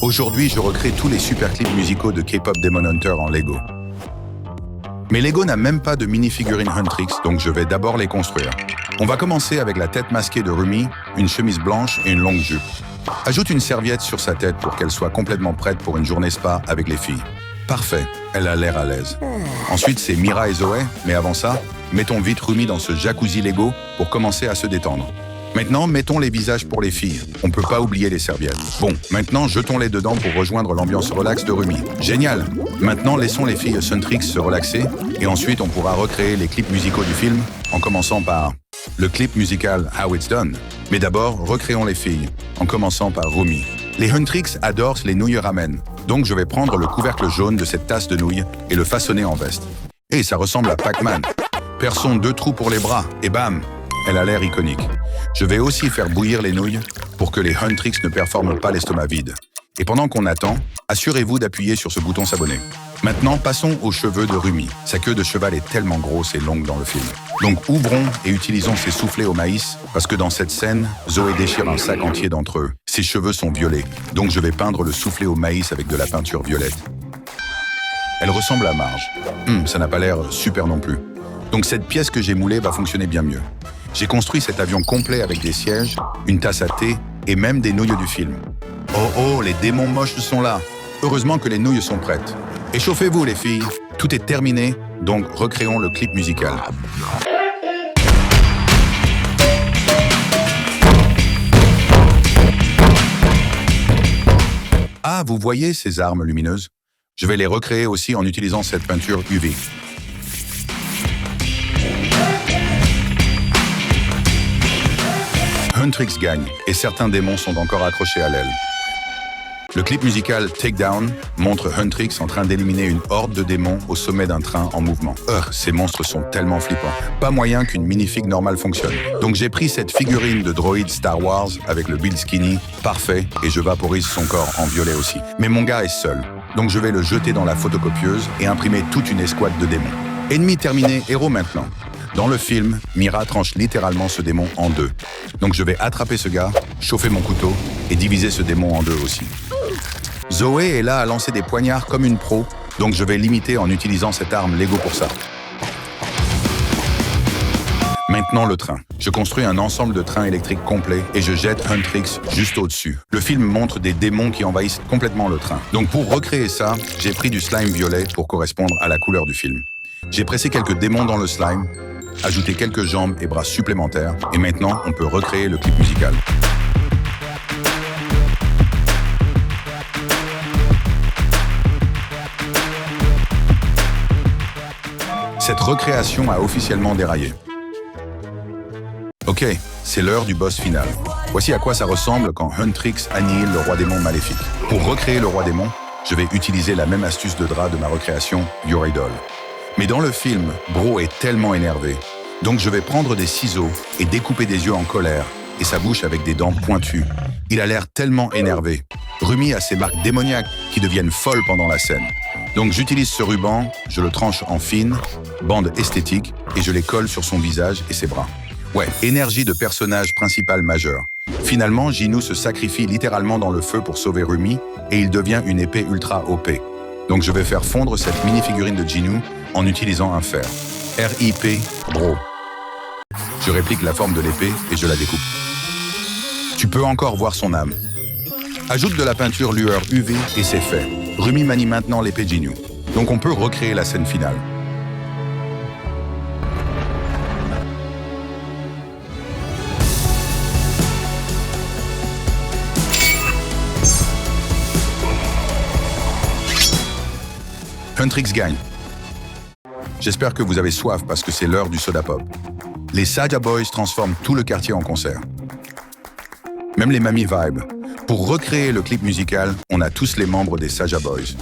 Aujourd'hui, je recrée tous les super clips musicaux de K-pop Demon Hunter en Lego. Mais Lego n'a même pas de mini-figurines Huntrix, donc je vais d'abord les construire. On va commencer avec la tête masquée de Rumi, une chemise blanche et une longue jupe. Ajoute une serviette sur sa tête pour qu'elle soit complètement prête pour une journée spa avec les filles. Parfait, elle a l'air à l'aise. Ensuite, c'est Mira et Zoé, mais avant ça, mettons vite Rumi dans ce jacuzzi Lego pour commencer à se détendre. Maintenant, mettons les visages pour les filles. On peut pas oublier les serviettes. Bon, maintenant, jetons-les dedans pour rejoindre l'ambiance relax de Rumi. Génial! Maintenant, laissons les filles Huntrix se relaxer et ensuite, on pourra recréer les clips musicaux du film en commençant par le clip musical How It's Done. Mais d'abord, recréons les filles en commençant par Rumi. Les Huntrix adorent les nouilles ramen. Donc, je vais prendre le couvercle jaune de cette tasse de nouilles et le façonner en veste. Et ça ressemble à Pac-Man. Perçons 2 trous pour les bras et bam! Elle a l'air iconique. Je vais aussi faire bouillir les nouilles pour que les Huntrix ne performent pas l'estomac vide. Et pendant qu'on attend, assurez-vous d'appuyer sur ce bouton s'abonner. Maintenant, passons aux cheveux de Rumi. Sa queue de cheval est tellement grosse et longue dans le film. Donc ouvrons et utilisons ces soufflets au maïs parce que dans cette scène, Zoé déchire un sac entier d'entre eux. Ses cheveux sont violets, donc je vais peindre le soufflet au maïs avec de la peinture violette. Elle ressemble à Marge. Ça n'a pas l'air super non plus. Donc cette pièce que j'ai moulée va fonctionner bien mieux. J'ai construit cet avion complet avec des sièges, une tasse à thé et même des nouilles du film. Oh, les démons moches sont là. Heureusement que les nouilles sont prêtes. Échauffez-vous les filles, tout est terminé, donc recréons le clip musical. Ah, vous voyez ces armes lumineuses? Je vais les recréer aussi en utilisant cette peinture UV. Huntrix gagne et certains démons sont encore accrochés à l'aile. Le clip musical Takedown montre Huntrix en train d'éliminer une horde de démons au sommet d'un train en mouvement. Ces monstres sont tellement flippants. Pas moyen qu'une minifig normale fonctionne. Donc j'ai pris cette figurine de droïde Star Wars avec le build skinny, parfait, et je vaporise son corps en violet aussi. Mais mon gars est seul, donc je vais le jeter dans la photocopieuse et imprimer toute une escouade de démons. Ennemi terminé, héros maintenant. Dans le film, Mira tranche littéralement ce démon en 2. Donc je vais attraper ce gars, chauffer mon couteau et diviser ce démon en 2 aussi. Zoé est là à lancer des poignards comme une pro, donc je vais l'imiter en utilisant cette arme Lego pour ça. Maintenant le train. Je construis un ensemble de trains électriques complet et je jette Huntrix juste au-dessus. Le film montre des démons qui envahissent complètement le train. Donc pour recréer ça, j'ai pris du slime violet pour correspondre à la couleur du film. J'ai pressé quelques démons dans le slime, ajouté quelques jambes et bras supplémentaires, et maintenant on peut recréer le clip musical. Cette recréation a officiellement déraillé. Ok, c'est l'heure du boss final. Voici à quoi ça ressemble quand Huntrix annihile le roi démon maléfique. Pour recréer le roi démon, je vais utiliser la même astuce de drap de ma recréation, Your Idol. Mais dans le film, Bro est tellement énervé. Donc je vais prendre des ciseaux et découper des yeux en colère et sa bouche avec des dents pointues. Il a l'air tellement énervé. Rumi a ses marques démoniaques qui deviennent folles pendant la scène. Donc j'utilise ce ruban, je le tranche en fines, bandes esthétiques et je les colle sur son visage et ses bras. Ouais, énergie de personnage principal majeur. Finalement, Jinoo se sacrifie littéralement dans le feu pour sauver Rumi et il devient une épée ultra OP. Donc je vais faire fondre cette mini-figurine de Jinoo en utilisant un fer. RIP, Bro. Je réplique la forme de l'épée et je la découpe. Tu peux encore voir son âme. Ajoute de la peinture lueur UV et c'est fait. Rumi manie maintenant l'épée Jinoo. Donc on peut recréer la scène finale. Huntrix gagne. J'espère que vous avez soif parce que c'est l'heure du soda pop. Les Saja Boys transforment tout le quartier en concert. Même les mamies vibe. Pour recréer le clip musical, on a tous les membres des Saja Boys.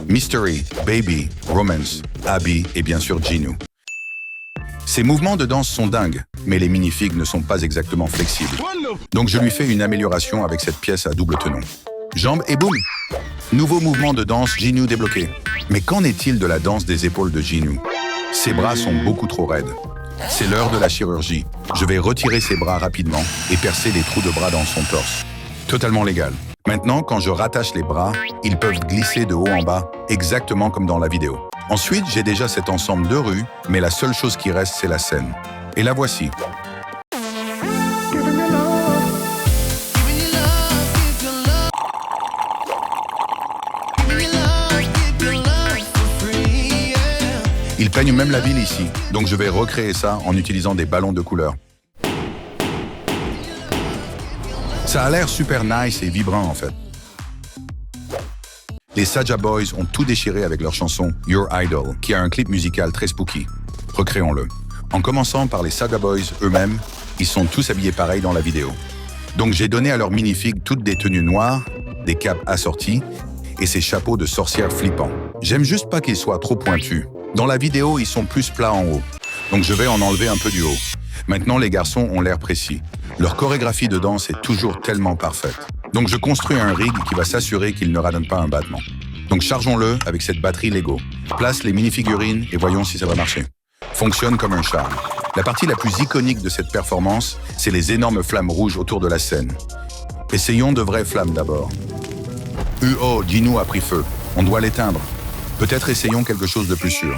Mystery, Baby, Romance, Abby et bien sûr Jinoo. Ces mouvements de danse sont dingues, mais les minifigs ne sont pas exactement flexibles. Donc je lui fais une amélioration avec cette pièce à double tenon. Jambes et boum! Nouveau mouvement de danse Jinoo débloqué. Mais qu'en est-il de la danse des épaules de Jinoo? Ses bras sont beaucoup trop raides. C'est l'heure de la chirurgie. Je vais retirer ses bras rapidement et percer les trous de bras dans son torse. Totalement légal. Maintenant, quand je rattache les bras, ils peuvent glisser de haut en bas, exactement comme dans la vidéo. Ensuite, j'ai déjà cet ensemble de rues, mais la seule chose qui reste, c'est la scène. Et la voici. Ils peignent même la ville ici, donc je vais recréer ça en utilisant des ballons de couleur. Ça a l'air super nice et vibrant en fait. Les Saja Boys ont tout déchiré avec leur chanson Your Idol, qui a un clip musical très spooky. Recréons-le. En commençant par les Saga Boys eux-mêmes, ils sont tous habillés pareil dans la vidéo. Donc j'ai donné à leurs minifigs toutes des tenues noires, des capes assorties et ces chapeaux de sorcières flippants. J'aime juste pas qu'ils soient trop pointus. Dans la vidéo, ils sont plus plats en haut, donc je vais en enlever un peu du haut. Maintenant, les garçons ont l'air précis. Leur chorégraphie de danse est toujours tellement parfaite. Donc je construis un rig qui va s'assurer qu'il ne radonne pas un battement. Donc chargeons-le avec cette batterie Lego. Place les mini-figurines et voyons si ça va marcher. Fonctionne comme un charme. La partie la plus iconique de cette performance, c'est les énormes flammes rouges autour de la scène. Essayons de vraies flammes d'abord. Oh, Gino a pris feu. On doit l'éteindre. Peut-être essayons quelque chose de plus sûr.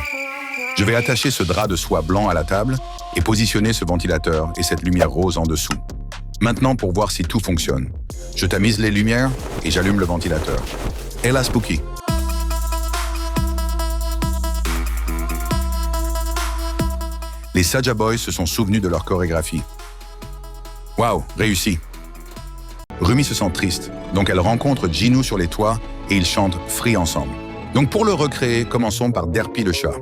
Je vais attacher ce drap de soie blanc à la table et positionner ce ventilateur et cette lumière rose en dessous. Maintenant, pour voir si tout fonctionne, je tamise les lumières et j'allume le ventilateur. Et la spooky. Les Saja Boys se sont souvenus de leur chorégraphie. Waouh, réussi. Rumi se sent triste, donc elle rencontre Gino sur les toits et ils chantent Free ensemble. Donc pour le recréer, commençons par Derpy le chat.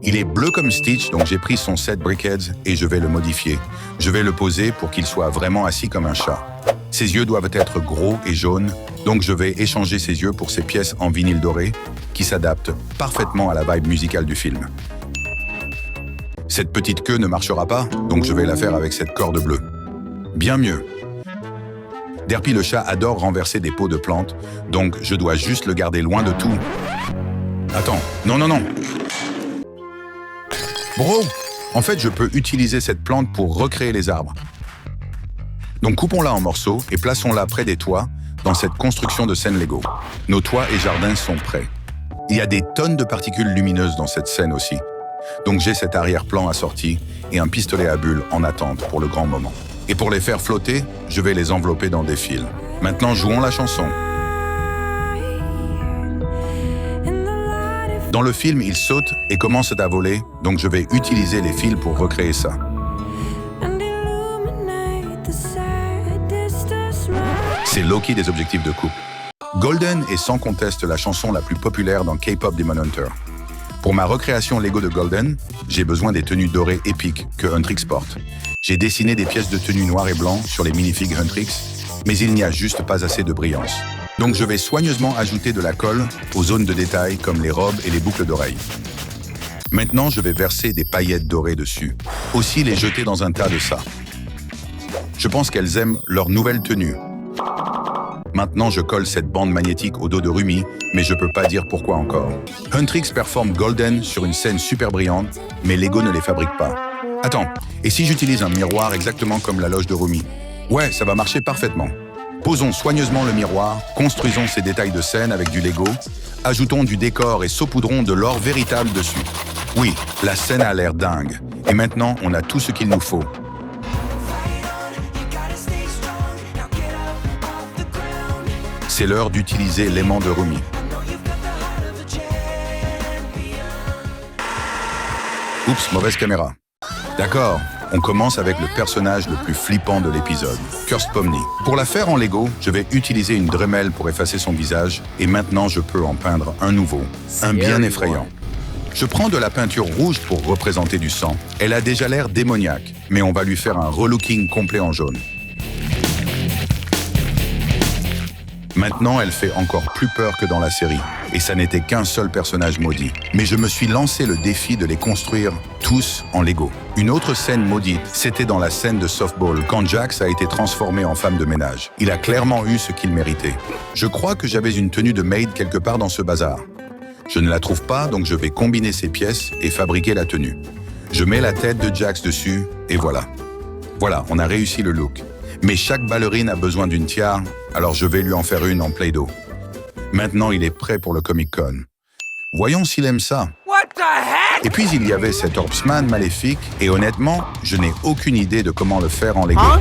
Il est bleu comme Stitch, donc j'ai pris son set Brickheads et je vais le modifier. Je vais le poser pour qu'il soit vraiment assis comme un chat. Ses yeux doivent être gros et jaunes, donc je vais échanger ses yeux pour ces pièces en vinyle doré qui s'adaptent parfaitement à la vibe musicale du film. Cette petite queue ne marchera pas, donc je vais la faire avec cette corde bleue. Bien mieux. Derpy le chat adore renverser des pots de plantes, donc je dois juste le garder loin de tout. Attends, non. Bro, en fait, je peux utiliser cette plante pour recréer les arbres. Donc coupons-la en morceaux et plaçons-la près des toits dans cette construction de scène Lego. Nos toits et jardins sont prêts. Il y a des tonnes de particules lumineuses dans cette scène aussi. Donc j'ai cet arrière-plan assorti et un pistolet à bulles en attente pour le grand moment. Et pour les faire flotter, je vais les envelopper dans des fils. Maintenant, jouons la chanson. Dans le film, ils sautent et commencent à voler, donc je vais utiliser les fils pour recréer ça. C'est Loki des objectifs de coupe. Golden est sans conteste la chanson la plus populaire dans K-pop Demon Hunter. Pour ma recréation Lego de Golden, j'ai besoin des tenues dorées épiques que Huntrix porte. J'ai dessiné des pièces de tenue noir et blanc sur les minifigs Huntrix, mais il n'y a juste pas assez de brillance. Donc je vais soigneusement ajouter de la colle aux zones de détail comme les robes et les boucles d'oreilles. Maintenant, je vais verser des paillettes dorées dessus. Aussi les jeter dans un tas de ça. Je pense qu'elles aiment leur nouvelle tenue. Maintenant, je colle cette bande magnétique au dos de Rumi, mais je peux pas dire pourquoi encore. Huntrix performe Golden sur une scène super brillante, mais Lego ne les fabrique pas. Attends, et si j'utilise un miroir exactement comme la loge de Rumi? Ouais, ça va marcher parfaitement. Posons soigneusement le miroir, construisons ces détails de scène avec du Lego, ajoutons du décor et saupoudrons de l'or véritable dessus. Oui, la scène a l'air dingue. Et maintenant, on a tout ce qu'il nous faut. C'est l'heure d'utiliser l'aimant de Rumi. Oups, mauvaise caméra. D'accord, on commence avec le personnage le plus flippant de l'épisode, Cursed Pomni. Pour la faire en Lego, je vais utiliser une Dremel pour effacer son visage, et maintenant je peux en peindre un nouveau, un bien effrayant. Je prends de la peinture rouge pour représenter du sang. Elle a déjà l'air démoniaque, mais on va lui faire un relooking complet en jaune. Maintenant, elle fait encore plus peur que dans la série. Et ça n'était qu'un seul personnage maudit. Mais je me suis lancé le défi de les construire tous en Lego. Une autre scène maudite, c'était dans la scène de softball, quand Jax a été transformé en femme de ménage. Il a clairement eu ce qu'il méritait. Je crois que j'avais une tenue de maid quelque part dans ce bazar. Je ne la trouve pas, donc je vais combiner ces pièces et fabriquer la tenue. Je mets la tête de Jax dessus, et voilà. Voilà, on a réussi le look. Mais chaque ballerine a besoin d'une tiare, alors je vais lui en faire une en Play-Doh. Maintenant, il est prêt pour le Comic-Con. Voyons s'il aime ça. What the heck? Et puis il y avait cet Orbsman maléfique, et honnêtement, je n'ai aucune idée de comment le faire en Lego. Hein?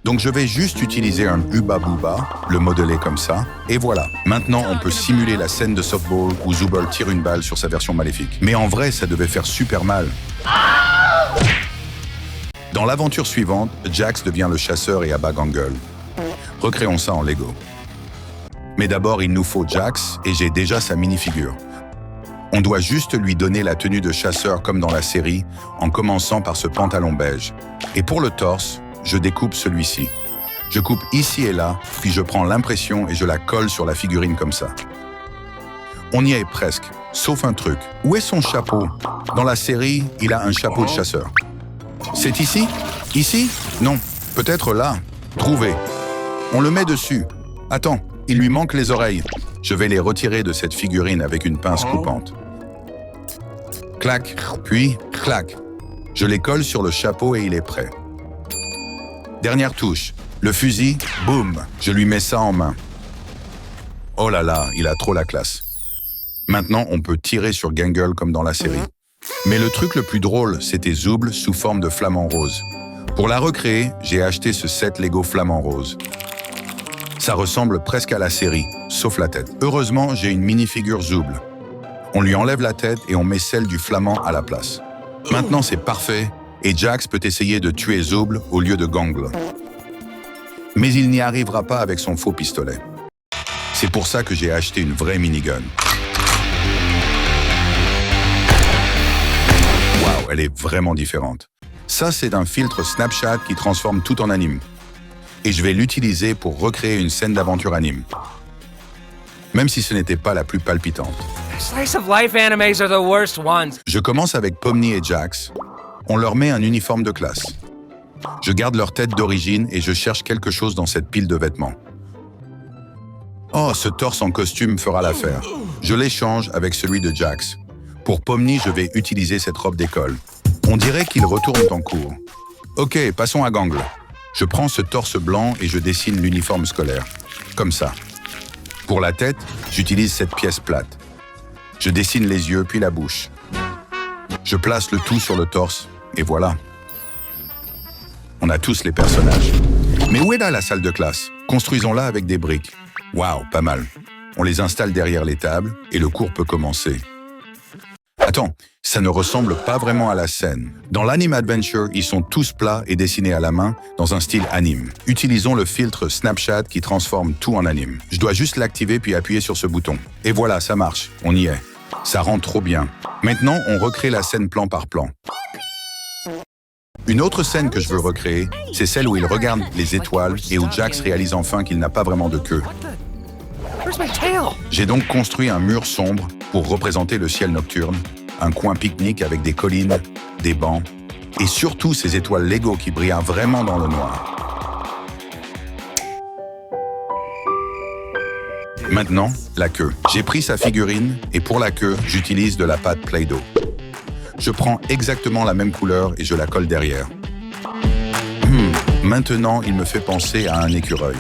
Donc je vais juste utiliser un Hubba Booba, le modeler comme ça, et voilà. Maintenant, on peut simuler la scène de softball où Zooble tire une balle sur sa version maléfique. Mais en vrai, ça devait faire super mal. Dans l'aventure suivante, Jax devient le chasseur et abat Gangle. Recréons ça en Lego. Mais d'abord, il nous faut Jax, et j'ai déjà sa minifigure. On doit juste lui donner la tenue de chasseur comme dans la série, en commençant par ce pantalon beige. Et pour le torse, je découpe celui-ci. Je coupe ici et là, puis je prends l'impression et je la colle sur la figurine comme ça. On y est presque, sauf un truc. Où est son chapeau? Dans la série, il a un chapeau de chasseur. C'est ici? Ici? Non. Peut-être là. Trouvé. On le met dessus. Attends, il lui manque les oreilles. Je vais les retirer de cette figurine avec une pince coupante. Clac, puis clac. Je les colle sur le chapeau et il est prêt. Dernière touche. Le fusil, boum, je lui mets ça en main. Oh là là, il a trop la classe. Maintenant, on peut tirer sur Gangle comme dans la série. Mais le truc le plus drôle, c'était Zooble sous forme de flamant rose. Pour la recréer, j'ai acheté ce set Lego flamant rose. Ça ressemble presque à la série, sauf la tête. Heureusement, j'ai une minifigure Zooble. On lui enlève la tête et on met celle du flamand à la place. Maintenant, c'est parfait, et Jax peut essayer de tuer Zooble au lieu de Gangle. Mais il n'y arrivera pas avec son faux pistolet. C'est pour ça que j'ai acheté une vraie minigun. Waouh, elle est vraiment différente. Ça, c'est un filtre Snapchat qui transforme tout en anime. Et je vais l'utiliser pour recréer une scène d'aventure anime. Même si ce n'était pas la plus palpitante. Slice of life animes are the worst ones. Je commence avec Pomni et Jax. On leur met un uniforme de classe. Je garde leur tête d'origine et je cherche quelque chose dans cette pile de vêtements. Oh, ce torse en costume fera l'affaire. Je l'échange avec celui de Jax. Pour Pomni, je vais utiliser cette robe d'école. On dirait qu'ils retournent en cours. Ok, passons à Gangle. Je prends ce torse blanc et je dessine l'uniforme scolaire. Comme ça. Pour la tête, j'utilise cette pièce plate. Je dessine les yeux puis la bouche. Je place le tout sur le torse et voilà. On a tous les personnages. Mais où est là la salle de classe? Construisons-la avec des briques. Waouh, pas mal. On les installe derrière les tables et le cours peut commencer. Attends, ça ne ressemble pas vraiment à la scène. Dans l'Anime Adventure, ils sont tous plats et dessinés à la main dans un style anime. Utilisons le filtre Snapchat qui transforme tout en anime. Je dois juste l'activer puis appuyer sur ce bouton. Et voilà, ça marche. On y est. Ça rend trop bien. Maintenant, on recrée la scène plan par plan. Une autre scène que je veux recréer, c'est celle où il regarde les étoiles et où Jax réalise enfin qu'il n'a pas vraiment de queue. Where's my tail? J'ai donc construit un mur sombre pour représenter le ciel nocturne, un coin pique-nique avec des collines, des bancs, et surtout ces étoiles Lego qui brillent vraiment dans le noir. Maintenant, la queue. J'ai pris sa figurine et pour la queue, j'utilise de la pâte Play-Doh. Je prends exactement la même couleur et je la colle derrière. Maintenant, il me fait penser à un écureuil.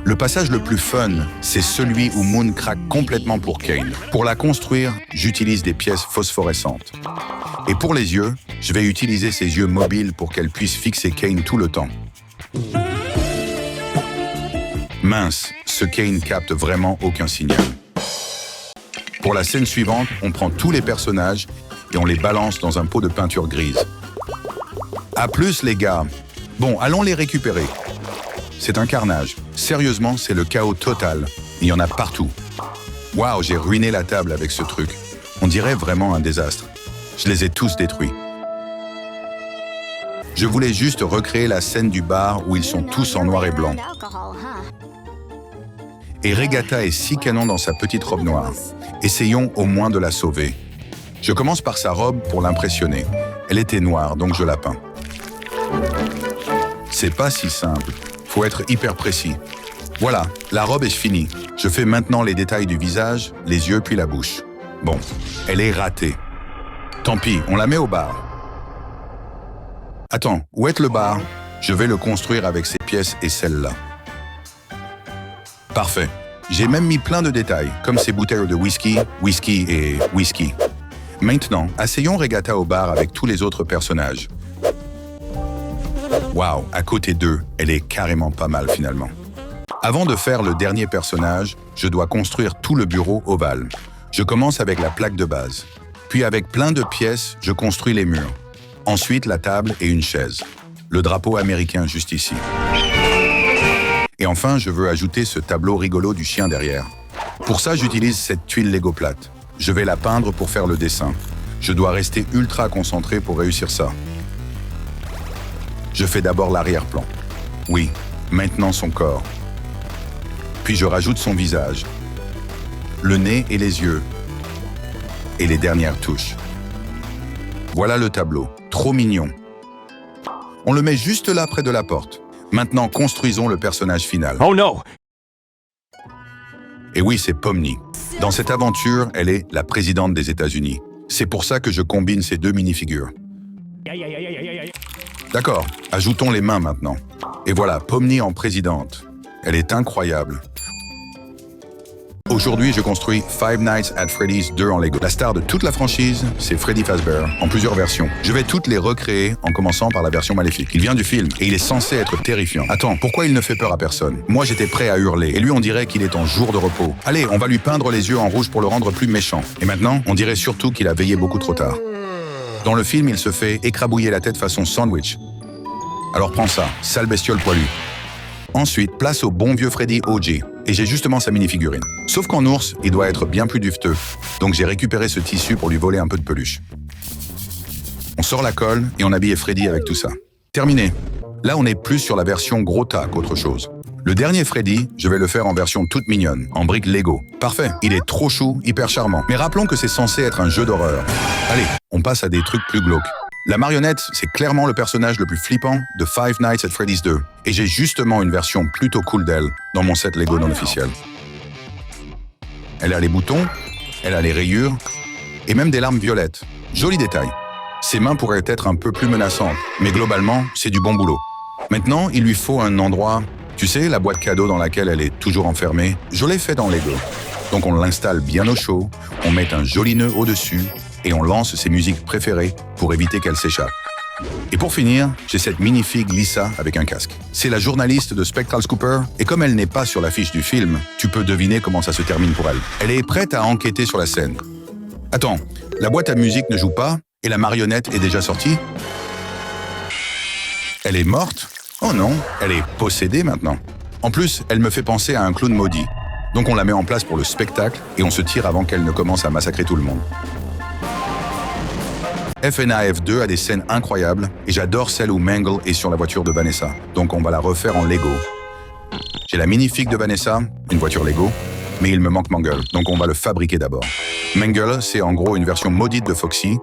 Le passage le plus fun, c'est celui où Moon craque complètement pour Kane. Pour la construire, j'utilise des pièces phosphorescentes. Et pour les yeux, je vais utiliser ses yeux mobiles pour qu'elle puisse fixer Kane tout le temps. Mince, ce Kane capte vraiment aucun signal. Pour la scène suivante, on prend tous les personnages et on les balance dans un pot de peinture grise. À plus les gars. Bon, allons les récupérer. C'est un carnage. Sérieusement, c'est le chaos total. Il y en a partout. Waouh, j'ai ruiné la table avec ce truc. On dirait vraiment un désastre. Je les ai tous détruits. Je voulais juste recréer la scène du bar où ils sont tous en noir et blanc. Et Regatta est si canon dans sa petite robe noire. Essayons au moins de la sauver. Je commence par sa robe pour l'impressionner. Elle était noire, donc je la peins. C'est pas si simple. Faut être hyper précis. Voilà, la robe est finie. Je fais maintenant les détails du visage, les yeux puis la bouche. Bon, elle est ratée. Tant pis, on la met au bar. Attends, où est le bar? Je vais le construire avec ces pièces et celles-là. Parfait. J'ai même mis plein de détails, comme ces bouteilles de whisky, whisky et whisky. Maintenant, essayons Regatta au bar avec tous les autres personnages. Waouh, à côté d'eux, elle est carrément pas mal finalement. Avant de faire le dernier personnage, je dois construire tout le bureau ovale. Je commence avec la plaque de base. Puis avec plein de pièces, je construis les murs. Ensuite, la table et une chaise. Le drapeau américain juste ici. Et enfin, je veux ajouter ce tableau rigolo du chien derrière. Pour ça, j'utilise cette tuile Lego plate. Je vais la peindre pour faire le dessin. Je dois rester ultra concentré pour réussir ça. Je fais d'abord l'arrière-plan. Oui, maintenant son corps. Puis je rajoute son visage. Le nez et les yeux. Et les dernières touches. Voilà le tableau. Trop mignon. On le met juste là près de la porte. Maintenant, construisons le personnage final. Oh no! Et oui, c'est Pomni. Dans cette aventure, elle est la présidente des États-Unis. C'est pour ça que je combine ces deux minifigures. D'accord, ajoutons les mains maintenant. Et voilà, Pomni en présidente. Elle est incroyable. Aujourd'hui, je construis Five Nights at Freddy's 2 en Lego. La star de toute la franchise, c'est Freddy Fazbear, en plusieurs versions. Je vais toutes les recréer en commençant par la version maléfique. Il vient du film et il est censé être terrifiant. Attends, pourquoi il ne fait peur à personne? Moi, j'étais prêt à hurler et lui, on dirait qu'il est en jour de repos. Allez, on va lui peindre les yeux en rouge pour le rendre plus méchant. Et maintenant, on dirait surtout qu'il a veillé beaucoup trop tard. Dans le film, il se fait écrabouiller la tête façon sandwich. Alors prends ça, sale bestiole poilue. Ensuite, place au bon vieux Freddy OG. Et j'ai justement sa mini-figurine. Sauf qu'en ours, il doit être bien plus duveteux. Donc j'ai récupéré ce tissu pour lui voler un peu de peluche. On sort la colle et on habille Freddy avec tout ça. Terminé. Là, on est plus sur la version gros tas qu'autre chose. Le dernier Freddy, je vais le faire en version toute mignonne, en briques Lego. Parfait, il est trop chou, hyper charmant. Mais rappelons que c'est censé être un jeu d'horreur. Allez, on passe à des trucs plus glauques. La marionnette, c'est clairement le personnage le plus flippant de Five Nights at Freddy's 2. Et j'ai justement une version plutôt cool d'elle dans mon set Lego non officiel. Elle a les boutons, elle a les rayures, et même des larmes violettes. Joli détail. Ses mains pourraient être un peu plus menaçantes, mais globalement, c'est du bon boulot. Maintenant, il lui faut un endroit... Tu sais, la boîte cadeau dans laquelle elle est toujours enfermée, je l'ai fait dans Lego. Donc on l'installe bien au chaud, on met un joli nœud au-dessus, et on lance ses musiques préférées pour éviter qu'elle s'échappe. Et pour finir, j'ai cette mini-figue Lisa avec un casque. C'est la journaliste de Spectral Scooper, et comme elle n'est pas sur l'affiche du film, tu peux deviner comment ça se termine pour elle. Elle est prête à enquêter sur la scène. Attends, la boîte à musique ne joue pas, et la marionnette est déjà sortie? Elle est morte? Oh non, elle est possédée maintenant. En plus, elle me fait penser à un clown maudit. Donc on la met en place pour le spectacle, et on se tire avant qu'elle ne commence à massacrer tout le monde. FNAF 2 a des scènes incroyables et j'adore celle où Mangle est sur la voiture de Vanessa. Donc on va la refaire en Lego. J'ai la mini-figue de Vanessa, une voiture Lego, mais il me manque Mangle, donc on va le fabriquer d'abord. Mangle, c'est en gros une version maudite de Foxy.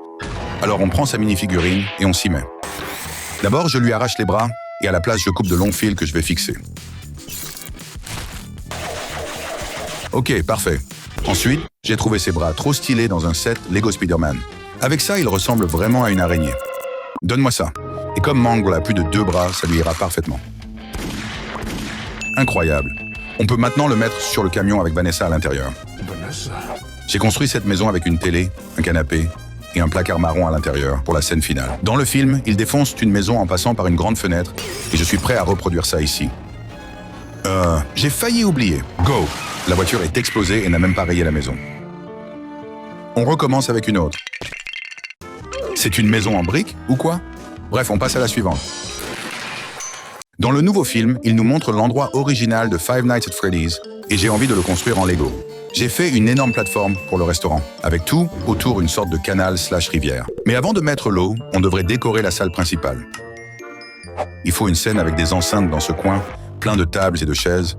Alors on prend sa mini-figurine et on s'y met. D'abord, je lui arrache les bras et à la place, je coupe de longs fils que je vais fixer. Ok, parfait. Ensuite, j'ai trouvé ses bras trop stylés dans un set Lego Spider-Man. Avec ça, il ressemble vraiment à une araignée. Donne-moi ça. Et comme Mangle a plus de 2 bras, ça lui ira parfaitement. Incroyable. On peut maintenant le mettre sur le camion avec Vanessa à l'intérieur. J'ai construit cette maison avec une télé, un canapé et un placard marron à l'intérieur pour la scène finale. Dans le film, il défonce une maison en passant par une grande fenêtre et je suis prêt à reproduire ça ici. J'ai failli oublier. Go! La voiture est explosée et n'a même pas rayé la maison. On recommence avec une autre. C'est une maison en briques ou quoi? Bref, on passe à la suivante. Dans le nouveau film, il nous montre l'endroit original de Five Nights at Freddy's et j'ai envie de le construire en Lego. J'ai fait une énorme plateforme pour le restaurant, avec tout autour une sorte de canal/rivière. Mais avant de mettre l'eau, on devrait décorer la salle principale. Il faut une scène avec des enceintes dans ce coin, plein de tables et de chaises.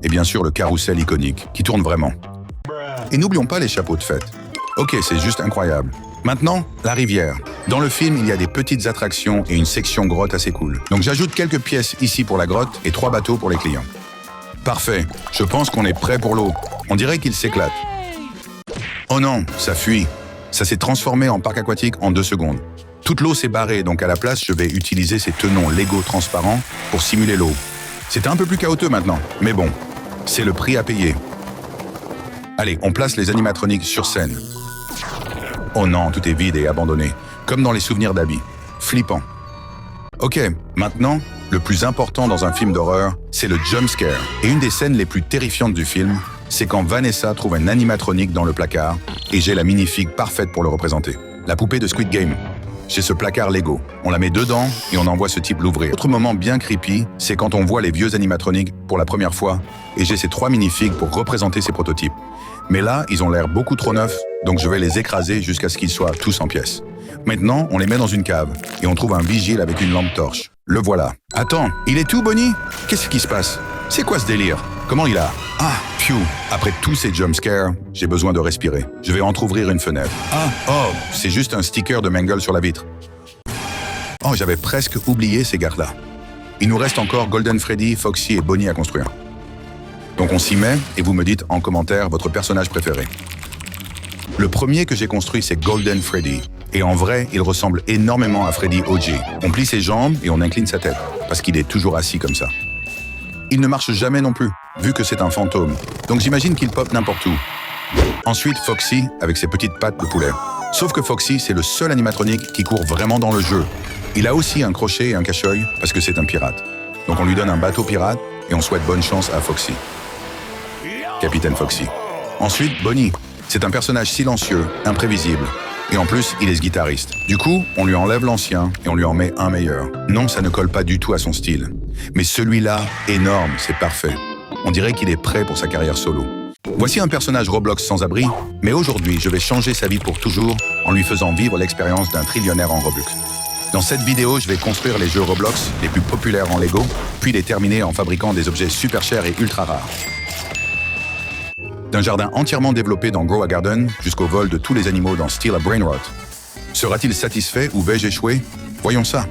Et bien sûr le carrousel iconique, qui tourne vraiment. Et n'oublions pas les chapeaux de fête. Ok, c'est juste incroyable. Maintenant, la rivière. Dans le film, il y a des petites attractions et une section grotte assez cool. Donc j'ajoute quelques pièces ici pour la grotte et 3 bateaux pour les clients. Parfait, je pense qu'on est prêt pour l'eau. On dirait qu'il s'éclate. Oh non, ça fuit. Ça s'est transformé en parc aquatique en 2 secondes. Toute l'eau s'est barrée, donc à la place, je vais utiliser ces tenons Lego transparents pour simuler l'eau. C'est un peu plus chaotique maintenant, mais bon, c'est le prix à payer. Allez, on place les animatroniques sur scène. Oh non, tout est vide et abandonné, comme dans les souvenirs d'Abby. Flippant. Ok, maintenant, le plus important dans un film d'horreur, c'est le jump scare. Et une des scènes les plus terrifiantes du film, c'est quand Vanessa trouve un animatronique dans le placard et j'ai la minifig parfaite pour le représenter. La poupée de Squid Game. J'ai ce placard Lego. On la met dedans et on envoie ce type l'ouvrir. Autre moment bien creepy, c'est quand on voit les vieux animatroniques pour la première fois et j'ai ces 3 minifigs pour représenter ces prototypes. Mais là, ils ont l'air beaucoup trop neufs, donc je vais les écraser jusqu'à ce qu'ils soient tous en pièces. Maintenant, on les met dans une cave et on trouve un vigile avec une lampe torche. Le voilà. Attends, il est tout, Bonnie? Qu'est-ce qui se passe? C'est quoi ce délire? Comment il a? Ah, phew. Après tous ces jumpscares, j'ai besoin de respirer. Je vais entrouvrir une fenêtre. Ah, oh, c'est juste un sticker de Mangle sur la vitre. Oh, j'avais presque oublié ces gars-là. Il nous reste encore Golden Freddy, Foxy et Bonnie à construire. Donc on s'y met et vous me dites en commentaire votre personnage préféré. Le premier que j'ai construit, c'est Golden Freddy. Et en vrai, il ressemble énormément à Freddy OG. On plie ses jambes et on incline sa tête, parce qu'il est toujours assis comme ça. Il ne marche jamais non plus, vu que c'est un fantôme. Donc j'imagine qu'il pop n'importe où. Ensuite, Foxy, avec ses petites pattes de poulet. Sauf que Foxy, c'est le seul animatronique qui court vraiment dans le jeu. Il a aussi un crochet et un cache-œil, parce que c'est un pirate. Donc on lui donne un bateau pirate, et on souhaite bonne chance à Foxy. Capitaine Foxy. Ensuite, Bonnie. C'est un personnage silencieux, imprévisible. Et en plus, il est guitariste. Du coup, on lui enlève l'ancien et on lui en met un meilleur. Non, ça ne colle pas du tout à son style. Mais celui-là, énorme, c'est parfait. On dirait qu'il est prêt pour sa carrière solo. Voici un personnage Roblox sans abri, mais aujourd'hui, je vais changer sa vie pour toujours en lui faisant vivre l'expérience d'un trillionnaire en Robux. Dans cette vidéo, je vais construire les jeux Roblox les plus populaires en Lego, puis les terminer en fabriquant des objets super chers et ultra rares. D'un jardin entièrement développé dans Grow a Garden jusqu'au vol de tous les animaux dans Steal a Brainrot. Sera-t-il satisfait ou vais-je échouer? Voyons ça.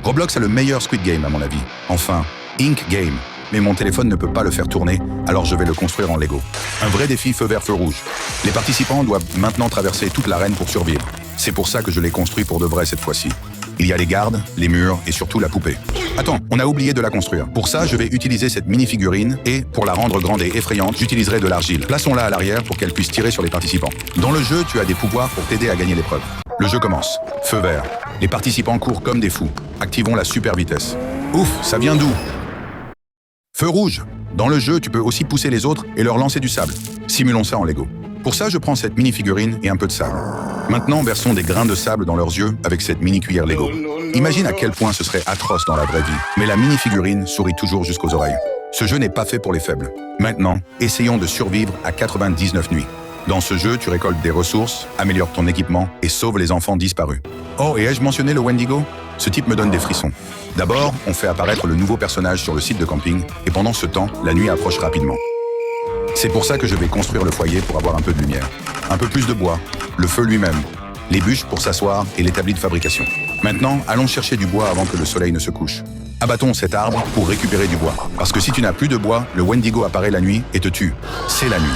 Roblox a le meilleur Squid Game à mon avis. Enfin, Ink Game. Mais mon téléphone ne peut pas le faire tourner, alors je vais le construire en Lego. Un vrai défi feu vert feu rouge. Les participants doivent maintenant traverser toute l'arène pour survivre. C'est pour ça que je l'ai construit pour de vrai cette fois-ci. Il y a les gardes, les murs et surtout la poupée. Attends, on a oublié de la construire. Pour ça, je vais utiliser cette mini-figurine et, pour la rendre grande et effrayante, j'utiliserai de l'argile. Plaçons-la à l'arrière pour qu'elle puisse tirer sur les participants. Dans le jeu, tu as des pouvoirs pour t'aider à gagner l'épreuve. Le jeu commence. Feu vert. Les participants courent comme des fous. Activons la super vitesse. Ouf, ça vient d'où? Feu rouge. Dans le jeu, tu peux aussi pousser les autres et leur lancer du sable. Simulons ça en Lego. Pour ça, je prends cette mini-figurine et un peu de sable. Maintenant, versons des grains de sable dans leurs yeux avec cette mini-cuillère Lego. Imagine à quel point ce serait atroce dans la vraie vie. Mais la mini-figurine sourit toujours jusqu'aux oreilles. Ce jeu n'est pas fait pour les faibles. Maintenant, essayons de survivre à 99 nuits. Dans ce jeu, tu récoltes des ressources, améliores ton équipement et sauves les enfants disparus. Oh, et ai-je mentionné le Wendigo? Ce type me donne des frissons. D'abord, on fait apparaître le nouveau personnage sur le site de camping et pendant ce temps, la nuit approche rapidement. C'est pour ça que je vais construire le foyer pour avoir un peu de lumière. Un peu plus de bois, le feu lui-même, les bûches pour s'asseoir et l'établi de fabrication. Maintenant, allons chercher du bois avant que le soleil ne se couche. Abattons cet arbre pour récupérer du bois. Parce que si tu n'as plus de bois, le Wendigo apparaît la nuit et te tue. C'est la nuit.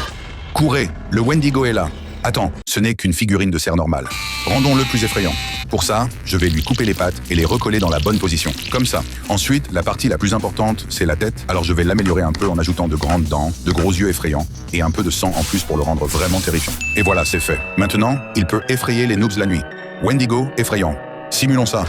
Courez, le Wendigo est là. Attends, ce n'est qu'une figurine de cerf normale. Rendons-le plus effrayant. Pour ça, je vais lui couper les pattes et les recoller dans la bonne position. Comme ça. Ensuite, la partie la plus importante, c'est la tête. Alors je vais l'améliorer un peu en ajoutant de grandes dents, de gros yeux effrayants et un peu de sang en plus pour le rendre vraiment terrifiant. Et voilà, c'est fait. Maintenant, il peut effrayer les noobs la nuit. Wendigo effrayant. Simulons ça.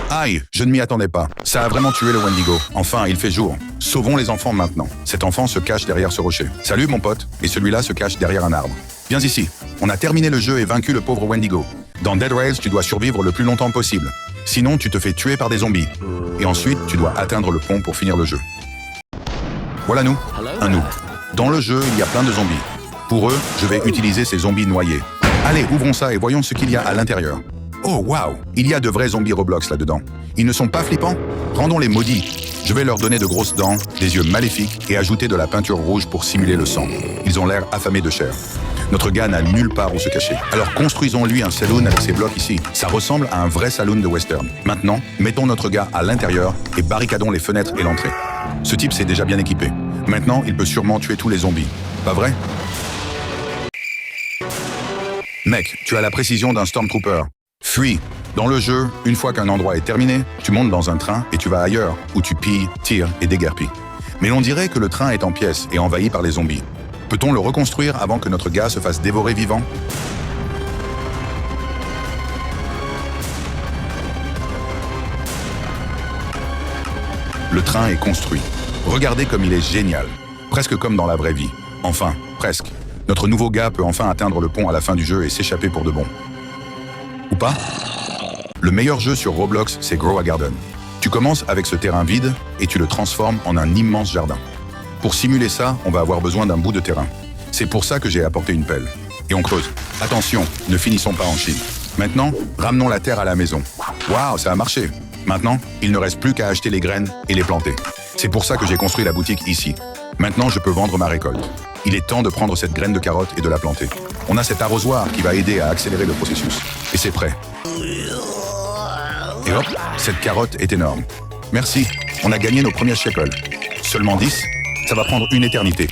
Aïe, je ne m'y attendais pas. Ça a vraiment tué le Wendigo. Enfin, il fait jour. Sauvons les enfants maintenant. Cet enfant se cache derrière ce rocher. Salut mon pote. Et celui-là se cache derrière un arbre. Viens ici. On a terminé le jeu et vaincu le pauvre Wendigo. Dans Dead Rails, tu dois survivre le plus longtemps possible. Sinon, tu te fais tuer par des zombies. Et ensuite, tu dois atteindre le pont pour finir le jeu. Voilà nous, un noob. Dans le jeu, il y a plein de zombies. Pour eux, je vais utiliser ces zombies noyés. Allez, ouvrons ça et voyons ce qu'il y a à l'intérieur. Oh waouh, il y a de vrais zombies Roblox là-dedans. Ils ne sont pas flippants? Rendons-les maudits. Je vais leur donner de grosses dents, des yeux maléfiques et ajouter de la peinture rouge pour simuler le sang. Ils ont l'air affamés de chair. Notre gars n'a nulle part où se cacher. Alors construisons-lui un saloon avec ces blocs ici. Ça ressemble à un vrai saloon de western. Maintenant, mettons notre gars à l'intérieur et barricadons les fenêtres et l'entrée. Ce type s'est déjà bien équipé. Maintenant, il peut sûrement tuer tous les zombies. Pas vrai? Mec, tu as la précision d'un Stormtrooper. Fuis. Dans le jeu, une fois qu'un endroit est terminé, tu montes dans un train et tu vas ailleurs, où tu pilles, tires et déguerpis. Mais l'on dirait que le train est en pièces et envahi par les zombies. Peut-on le reconstruire avant que notre gars se fasse dévorer vivant? Le train est construit. Regardez comme il est génial. Presque comme dans la vraie vie. Enfin, presque. Notre nouveau gars peut enfin atteindre le pont à la fin du jeu et s'échapper pour de bon. Ou pas? Le meilleur jeu sur Roblox, c'est Grow a Garden. Tu commences avec ce terrain vide et tu le transformes en un immense jardin. Pour simuler ça, on va avoir besoin d'un bout de terrain. C'est pour ça que j'ai apporté une pelle. Et on creuse. Attention, ne finissons pas en Chine. Maintenant, ramenons la terre à la maison. Waouh, ça a marché. Maintenant, il ne reste plus qu'à acheter les graines et les planter. C'est pour ça que j'ai construit la boutique ici. Maintenant, je peux vendre ma récolte. Il est temps de prendre cette graine de carotte et de la planter. On a cet arrosoir qui va aider à accélérer le processus. Et c'est prêt. Et hop, cette carotte est énorme. Merci, on a gagné nos premiers shekels. Seulement 10, ça va prendre une éternité.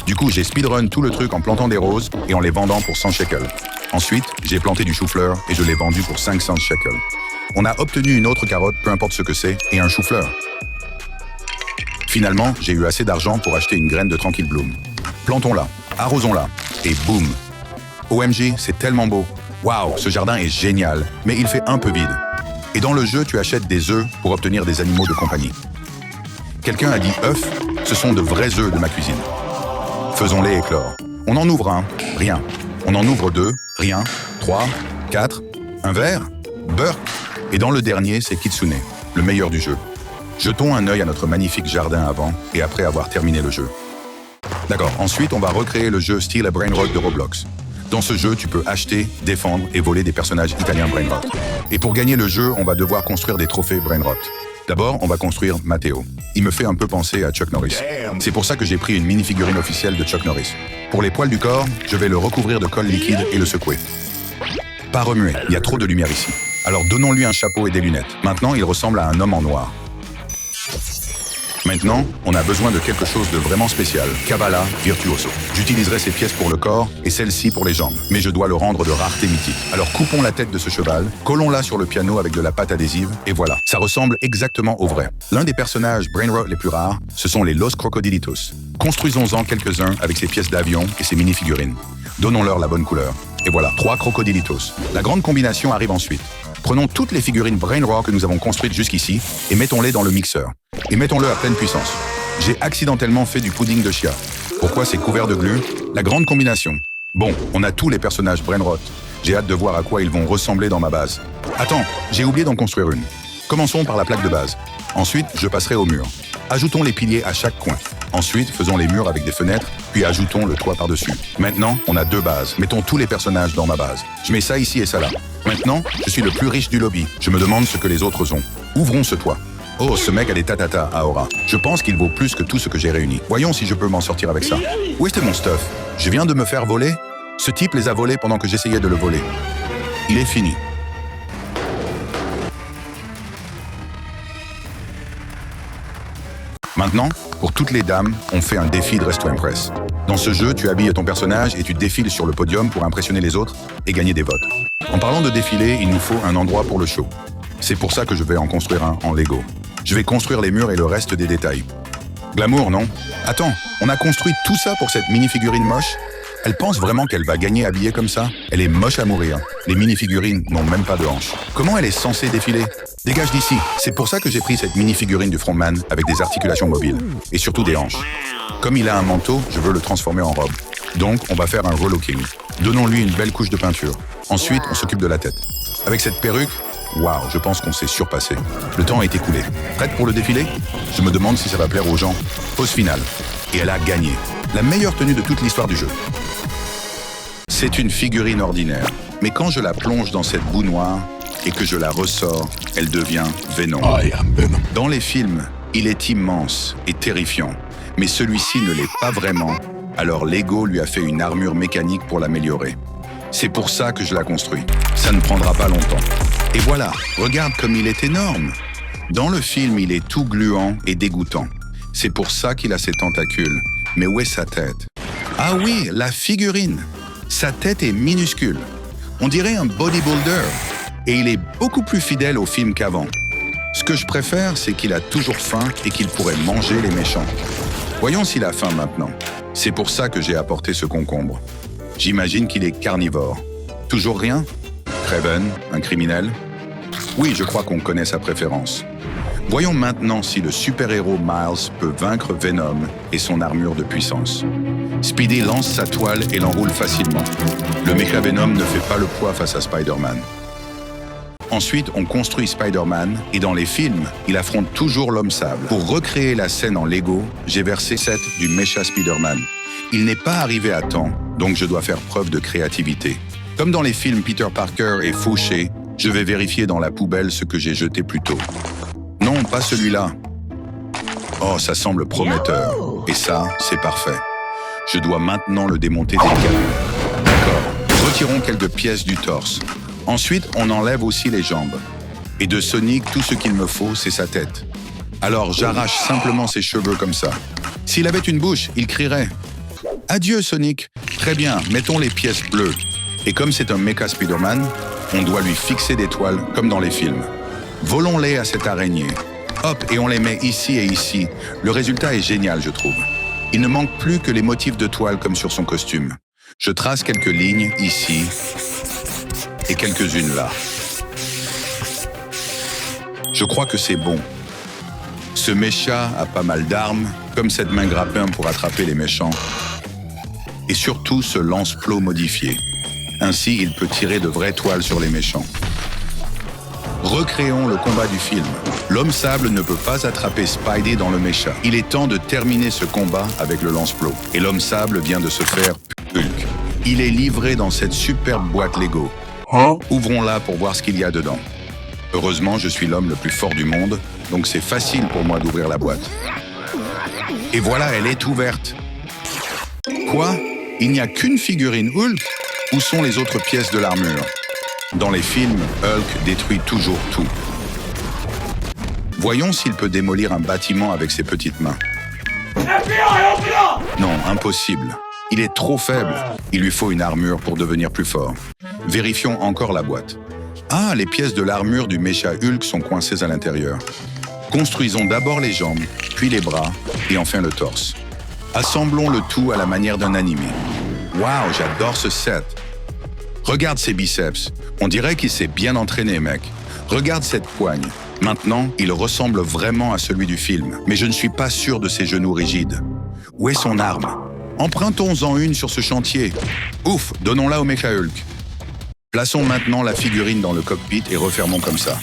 Du coup, j'ai speedrun tout le truc en plantant des roses et en les vendant pour 100 shekels. Ensuite, j'ai planté du chou-fleur et je l'ai vendu pour 500 shekels. On a obtenu une autre carotte, peu importe ce que c'est, et un chou-fleur. Finalement, j'ai eu assez d'argent pour acheter une graine de Tranquille Bloom. Plantons-la, arrosons-la, et boum! OMG, c'est tellement beau. Waouh, ce jardin est génial, mais il fait un peu vide. Et dans le jeu, tu achètes des œufs pour obtenir des animaux de compagnie. Quelqu'un a dit œufs, ce sont de vrais œufs de ma cuisine. Faisons-les éclore. On en ouvre un, rien. On en ouvre deux, rien. 3, 4, un verre, beurre. Et dans le dernier, c'est Kitsune, le meilleur du jeu. Jetons un œil à notre magnifique jardin avant et après avoir terminé le jeu. D'accord, ensuite on va recréer le jeu Steal a Brain Rot de Roblox. Dans ce jeu, tu peux acheter, défendre et voler des personnages italiens Brain Rot. Et pour gagner le jeu, on va devoir construire des trophées Brain Rot. D'abord, on va construire Matteo. Il me fait un peu penser à Chuck Norris. C'est pour ça que j'ai pris une mini-figurine officielle de Chuck Norris. Pour les poils du corps, je vais le recouvrir de colle liquide et le secouer. Pas remuer, il y a trop de lumière ici. Alors donnons-lui un chapeau et des lunettes. Maintenant, il ressemble à un homme en noir. Maintenant, on a besoin de quelque chose de vraiment spécial. Kavala Virtuoso. J'utiliserai ces pièces pour le corps et celles-ci pour les jambes. Mais je dois le rendre de rareté mythique. Alors coupons la tête de ce cheval, collons-la sur le piano avec de la pâte adhésive, et voilà. Ça ressemble exactement au vrai. L'un des personnages Brain Rot les plus rares, ce sont les Los Crocodilitos. Construisons-en quelques-uns avec ces pièces d'avion et ces mini-figurines. Donnons-leur la bonne couleur. Et voilà, 3 crocodilitos. La grande combinaison arrive ensuite. Prenons toutes les figurines Brain Rot que nous avons construites jusqu'ici et mettons-les dans le mixeur. Et mettons-le à pleine puissance. J'ai accidentellement fait du pudding de chia. Pourquoi c'est couvert de glu? La grande combinaison. Bon, on a tous les personnages Brain Rot. J'ai hâte de voir à quoi ils vont ressembler dans ma base. Attends, j'ai oublié d'en construire une. Commençons par la plaque de base. Ensuite, je passerai au mur. Ajoutons les piliers à chaque coin. Ensuite, faisons les murs avec des fenêtres, puis ajoutons le toit par-dessus. Maintenant, on a 2 bases. Mettons tous les personnages dans ma base. Je mets ça ici et ça là. Maintenant, je suis le plus riche du lobby. Je me demande ce que les autres ont. Ouvrons ce toit. Oh, ce mec a des tatatas à aura. Je pense qu'il vaut plus que tout ce que j'ai réuni. Voyons si je peux m'en sortir avec ça. Où était mon stuff? Je viens de me faire voler? Ce type les a volés pendant que j'essayais de le voler. Il est fini. Maintenant, pour toutes les dames, on fait un défi Dress to Impress. Dans ce jeu, tu habilles ton personnage et tu défiles sur le podium pour impressionner les autres et gagner des votes. En parlant de défilé, il nous faut un endroit pour le show. C'est pour ça que je vais en construire un en Lego. Je vais construire les murs et le reste des détails. Glamour, non? Attends, on a construit tout ça pour cette mini-figurine moche? Elle pense vraiment qu'elle va gagner habillée comme ça? Elle est moche à mourir. Les mini-figurines n'ont même pas de hanches. Comment elle est censée défiler? Dégage d'ici. C'est pour ça que j'ai pris cette mini-figurine du frontman avec des articulations mobiles. Et surtout des hanches. Comme il a un manteau, je veux le transformer en robe. Donc, on va faire un relooking. Donnons-lui une belle couche de peinture. Ensuite, on s'occupe de la tête. Avec cette perruque, waouh, je pense qu'on s'est surpassé. Le temps est écoulé. Prête pour le défilé? Je me demande si ça va plaire aux gens. Pause finale. Et elle a gagné. La meilleure tenue de toute l'histoire du jeu. C'est une figurine ordinaire. Mais quand je la plonge dans cette boue noire et que je la ressors, elle devient Venom. Dans les films, il est immense et terrifiant. Mais celui-ci ne l'est pas vraiment. Alors Lego lui a fait une armure mécanique pour l'améliorer. C'est pour ça que je la construis. Ça ne prendra pas longtemps. Et voilà, regarde comme il est énorme. Dans le film, il est tout gluant et dégoûtant. C'est pour ça qu'il a ses tentacules. Mais où est sa tête? Ah oui, la figurine. Sa tête est minuscule. On dirait un bodybuilder. Et il est beaucoup plus fidèle au film qu'avant. Ce que je préfère, c'est qu'il a toujours faim et qu'il pourrait manger les méchants. Voyons s'il a faim maintenant. C'est pour ça que j'ai apporté ce concombre. J'imagine qu'il est carnivore. Toujours rien? Kraven, un criminel? Oui, je crois qu'on connaît sa préférence. Voyons maintenant si le super-héros Miles peut vaincre Venom et son armure de puissance. Speedy lance sa toile et l'enroule facilement. Le mécha Venom ne fait pas le poids face à Spider-Man. Ensuite, on construit Spider-Man et dans les films, il affronte toujours l'homme sable. Pour recréer la scène en Lego, j'ai versé 7 du mécha Spider-Man. Il n'est pas arrivé à temps, donc je dois faire preuve de créativité. Comme dans les films Peter Parker est fauché, je vais vérifier dans la poubelle ce que j'ai jeté plus tôt. Non, pas celui-là. Oh, ça semble prometteur. Et ça, c'est parfait. Je dois maintenant le démonter délicatement. D'accord, retirons quelques pièces du torse. Ensuite, on enlève aussi les jambes. Et de Sonic, tout ce qu'il me faut, c'est sa tête. Alors, j'arrache simplement ses cheveux comme ça. S'il avait une bouche, il crierait « Adieu, Sonic !» Très bien, mettons les pièces bleues. Et comme c'est un méca Spider-Man, on doit lui fixer des toiles, comme dans les films. Volons-les à cette araignée. Hop, et on les met ici et ici. Le résultat est génial, je trouve. Il ne manque plus que les motifs de toile comme sur son costume. Je trace quelques lignes ici et quelques-unes là. Je crois que c'est bon. Ce mécha a pas mal d'armes, comme cette main grappin pour attraper les méchants. Et surtout ce lance-plot modifié. Ainsi, il peut tirer de vraies toiles sur les méchants. Recréons le combat du film. L'homme sable ne peut pas attraper Spidey dans le mécha. Il est temps de terminer ce combat avec le lance-plot. Et l'homme sable vient de se faire Hulk. Il est livré dans cette superbe boîte Lego. Ouvrons-la pour voir ce qu'il y a dedans. Heureusement, je suis l'homme le plus fort du monde, donc c'est facile pour moi d'ouvrir la boîte. Et voilà, elle est ouverte. Quoi? Il n'y a qu'une figurine Hulk? Où sont les autres pièces de l'armure? Dans les films, Hulk détruit toujours tout. Voyons s'il peut démolir un bâtiment avec ses petites mains. Non, impossible. Il est trop faible. Il lui faut une armure pour devenir plus fort. Vérifions encore la boîte. Ah, les pièces de l'armure du mécha Hulk sont coincées à l'intérieur. Construisons d'abord les jambes, puis les bras, et enfin le torse. Assemblons le tout à la manière d'un animé. Waouh, j'adore ce set. Regarde ses biceps. On dirait qu'il s'est bien entraîné, mec. Regarde cette poigne. Maintenant, il ressemble vraiment à celui du film. Mais je ne suis pas sûr de ses genoux rigides. Où est son arme? Empruntons-en une sur ce chantier. Ouf, donnons-la au mécha Hulk. Plaçons maintenant la figurine dans le cockpit et refermons comme ça.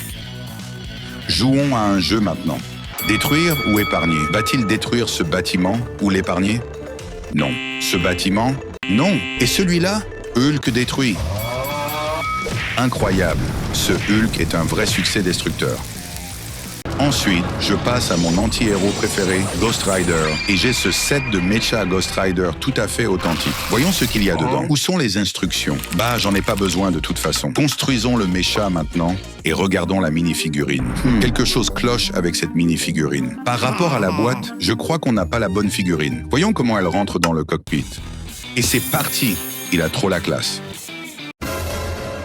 Jouons à un jeu maintenant. Détruire ou épargner? Va-t-il détruire ce bâtiment ou l'épargner? Non. Ce bâtiment? Non. Et celui-là? Hulk détruit. Incroyable. Ce Hulk est un vrai succès destructeur. Ensuite, je passe à mon anti-héros préféré, Ghost Rider, et j'ai ce set de Mecha Ghost Rider tout à fait authentique. Voyons ce qu'il y a dedans. Où sont les instructions? Bah, j'en ai pas besoin de toute façon. Construisons le Mecha maintenant et regardons la mini-figurine. Quelque chose cloche avec cette mini-figurine. Par rapport à la boîte, je crois qu'on n'a pas la bonne figurine. Voyons comment elle rentre dans le cockpit. Et c'est parti! Il a trop la classe.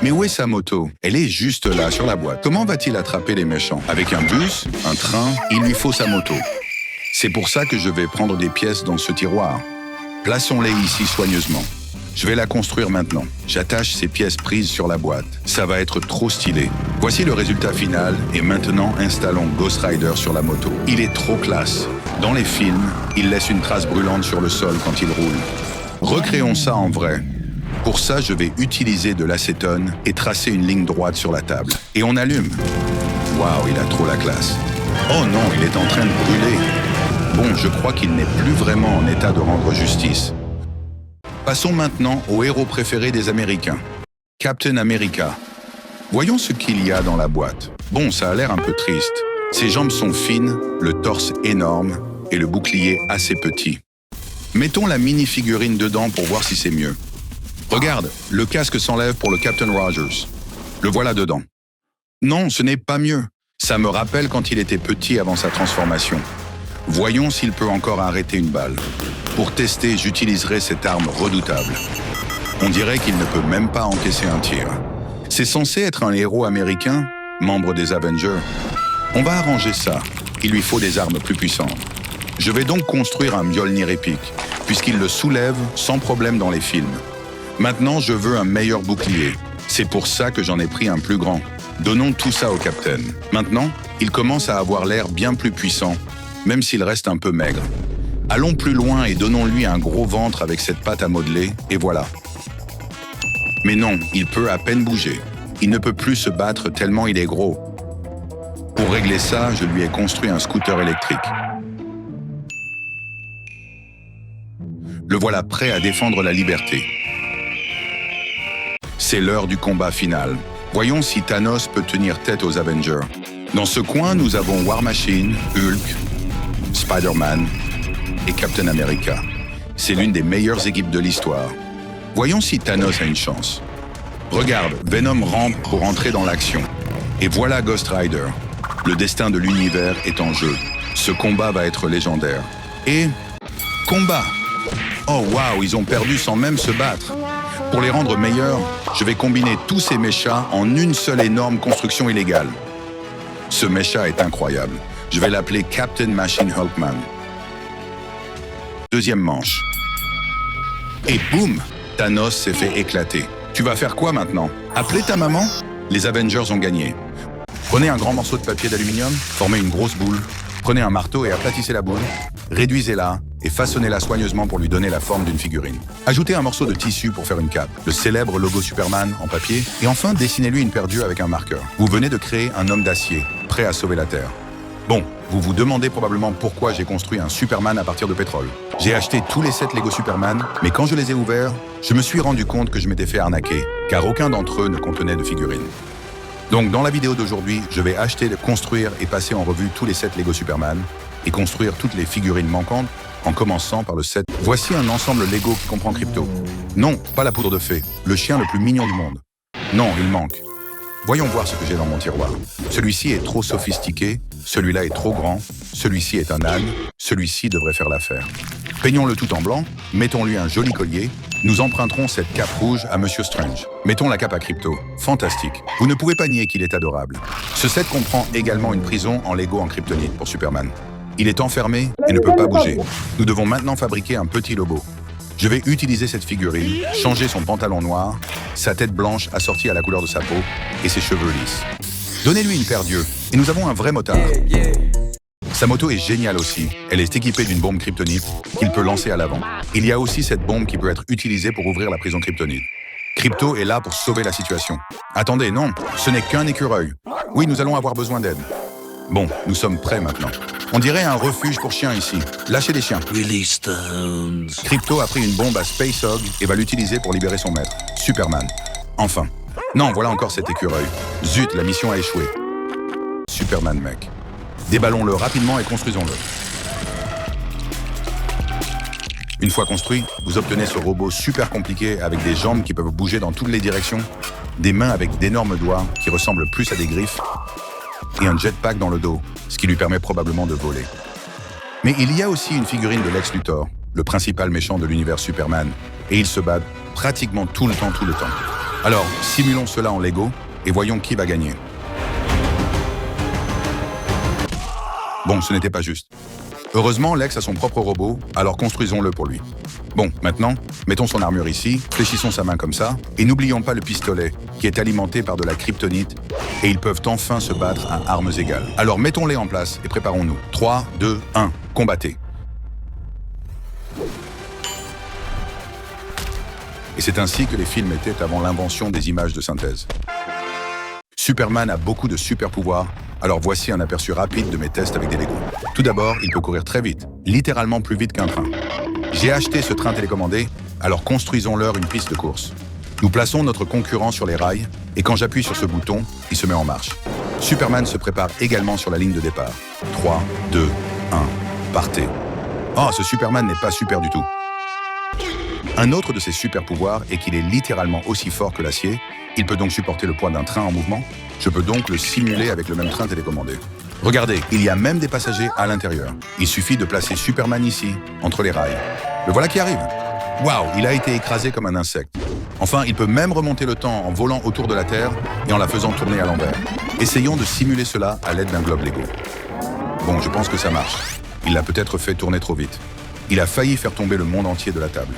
Mais où est sa moto? Elle est juste là, sur la boîte. Comment va-t-il attraper les méchants? Avec un bus, un train, il lui faut sa moto. C'est pour ça que je vais prendre des pièces dans ce tiroir. Plaçons-les ici soigneusement. Je vais la construire maintenant. J'attache ces pièces prises sur la boîte. Ça va être trop stylé. Voici le résultat final et maintenant installons Ghost Rider sur la moto. Il est trop classe. Dans les films, il laisse une trace brûlante sur le sol quand il roule. Recréons ça en vrai. Pour ça, je vais utiliser de l'acétone et tracer une ligne droite sur la table. Et on allume. Waouh, il a trop la classe. Oh non, il est en train de brûler. Bon, je crois qu'il n'est plus vraiment en état de rendre justice. Passons maintenant au héros préféré des Américains, Captain America. Voyons ce qu'il y a dans la boîte. Bon, ça a l'air un peu triste. Ses jambes sont fines, le torse énorme et le bouclier assez petit. Mettons la mini-figurine dedans pour voir si c'est mieux. Regarde, le casque s'enlève pour le Captain Rogers. Le voilà dedans. Non, ce n'est pas mieux. Ça me rappelle quand il était petit avant sa transformation. Voyons s'il peut encore arrêter une balle. Pour tester, j'utiliserai cette arme redoutable. On dirait qu'il ne peut même pas encaisser un tir. C'est censé être un héros américain, membre des Avengers. On va arranger ça. Il lui faut des armes plus puissantes. Je vais donc construire un Mjolnir épique, puisqu'il le soulève sans problème dans les films. Maintenant, je veux un meilleur bouclier. C'est pour ça que j'en ai pris un plus grand. Donnons tout ça au Capitaine. Maintenant, il commence à avoir l'air bien plus puissant, même s'il reste un peu maigre. Allons plus loin et donnons-lui un gros ventre avec cette pâte à modeler, et voilà. Mais non, il peut à peine bouger. Il ne peut plus se battre tellement il est gros. Pour régler ça, je lui ai construit un scooter électrique. Le voilà prêt à défendre la liberté. C'est l'heure du combat final. Voyons si Thanos peut tenir tête aux Avengers. Dans ce coin, nous avons War Machine, Hulk, Spider-Man et Captain America. C'est l'une des meilleures équipes de l'histoire. Voyons si Thanos a une chance. Regarde, Venom rampe pour entrer dans l'action. Et voilà Ghost Rider. Le destin de l'univers est en jeu. Ce combat va être légendaire. Et... combat! Oh waouh, ils ont perdu sans même se battre. Pour les rendre meilleurs, je vais combiner tous ces mechas en une seule énorme construction illégale. Ce mecha est incroyable. Je vais l'appeler Captain Machine Hulkman. Deuxième manche. Et boum, Thanos s'est fait éclater. Tu vas faire quoi maintenant? Appeler ta maman? Les Avengers ont gagné. Prenez un grand morceau de papier d'aluminium, formez une grosse boule, prenez un marteau et aplatissez la boule, réduisez-la et façonnez-la soigneusement pour lui donner la forme d'une figurine. Ajoutez un morceau de tissu pour faire une cape, le célèbre logo Superman en papier, et enfin dessinez-lui une paire d'yeux avec un marqueur. Vous venez de créer un homme d'acier, prêt à sauver la Terre. Bon, vous vous demandez probablement pourquoi j'ai construit un Superman à partir de pétrole. J'ai acheté tous les 7 Lego Superman, mais quand je les ai ouverts, je me suis rendu compte que je m'étais fait arnaquer, car aucun d'entre eux ne contenait de figurines. Donc dans la vidéo d'aujourd'hui, je vais acheter, construire et passer en revue tous les 7 Lego Superman, et construire toutes les figurines manquantes, en commençant par le set. Voici un ensemble Lego qui comprend Crypto. Non, pas la poudre de fée, le chien le plus mignon du monde. Non, il manque. Voyons voir ce que j'ai dans mon tiroir. Celui-ci est trop sophistiqué, celui-là est trop grand, celui-ci est un âne, celui-ci devrait faire l'affaire. Peignons-le tout en blanc, mettons-lui un joli collier, nous emprunterons cette cape rouge à Monsieur Strange. Mettons la cape à Crypto. Fantastique. Vous ne pouvez pas nier qu'il est adorable. Ce set comprend également une prison en Lego en kryptonite pour Superman. Il est enfermé et ne peut pas bouger. Nous devons maintenant fabriquer un petit logo. Je vais utiliser cette figurine, changer son pantalon noir, sa tête blanche assortie à la couleur de sa peau et ses cheveux lisses. Donnez-lui une paire d'yeux et nous avons un vrai motard. Sa moto est géniale aussi. Elle est équipée d'une bombe kryptonite qu'il peut lancer à l'avant. Il y a aussi cette bombe qui peut être utilisée pour ouvrir la prison kryptonite. Crypto est là pour sauver la situation. Attendez, non, ce n'est qu'un écureuil. Oui, nous allons avoir besoin d'aide. Bon, nous sommes prêts maintenant. On dirait un refuge pour chiens ici. Lâchez les chiens. Release stones. Crypto a pris une bombe à Space Hog et va l'utiliser pour libérer son maître, Superman. Enfin. Non, voilà encore cet écureuil. Zut, la mission a échoué. Superman, mec. Déballons-le rapidement et construisons-le. Une fois construit, vous obtenez ce robot super compliqué avec des jambes qui peuvent bouger dans toutes les directions, des mains avec d'énormes doigts qui ressemblent plus à des griffes, et un jetpack dans le dos, ce qui lui permet probablement de voler. Mais il y a aussi une figurine de Lex Luthor, le principal méchant de l'univers Superman, et ils se battent pratiquement tout le temps. Alors, simulons cela en Lego et voyons qui va gagner. Bon, ce n'était pas juste. Heureusement, Lex a son propre robot, alors construisons-le pour lui. Bon, maintenant, mettons son armure ici, fléchissons sa main comme ça, et n'oublions pas le pistolet, qui est alimenté par de la kryptonite, et ils peuvent enfin se battre à armes égales. Alors mettons-les en place et préparons-nous. 3, 2, 1, combattez. Et c'est ainsi que les films étaient avant l'invention des images de synthèse. Superman a beaucoup de super pouvoirs, alors voici un aperçu rapide de mes tests avec des Lego. Tout d'abord, il peut courir très vite, littéralement plus vite qu'un train. J'ai acheté ce train télécommandé, alors construisons-leur une piste de course. Nous plaçons notre concurrent sur les rails, et quand j'appuie sur ce bouton, il se met en marche. Superman se prépare également sur la ligne de départ. 3, 2, 1, partez. Oh, ce Superman n'est pas super du tout. Un autre de ses super pouvoirs est qu'il est littéralement aussi fort que l'acier. Il peut donc supporter le poids d'un train en mouvement. Je peux donc le simuler avec le même train télécommandé. Regardez, il y a même des passagers à l'intérieur. Il suffit de placer Superman ici, entre les rails. Le voilà qui arrive. Waouh, il a été écrasé comme un insecte. Enfin, il peut même remonter le temps en volant autour de la Terre et en la faisant tourner à l'envers. Essayons de simuler cela à l'aide d'un globe Lego. Bon, je pense que ça marche. Il l'a peut-être fait tourner trop vite. Il a failli faire tomber le monde entier de la table.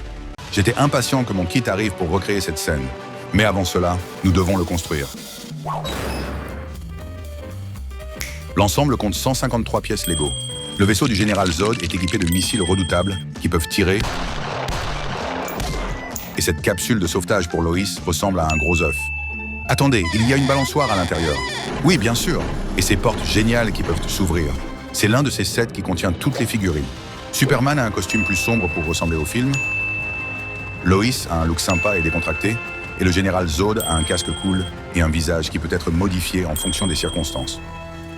J'étais impatient que mon kit arrive pour recréer cette scène. Mais avant cela, nous devons le construire. L'ensemble compte 153 pièces Lego. Le vaisseau du général Zod est équipé de missiles redoutables qui peuvent tirer. Et cette capsule de sauvetage pour Lois ressemble à un gros œuf. Attendez, il y a une balançoire à l'intérieur. Oui, bien sûr. Et ces portes géniales qui peuvent s'ouvrir. C'est l'un de ces sets qui contient toutes les figurines. Superman a un costume plus sombre pour ressembler au film. Lois a un look sympa et décontracté. Et le général Zod a un casque cool et un visage qui peut être modifié en fonction des circonstances.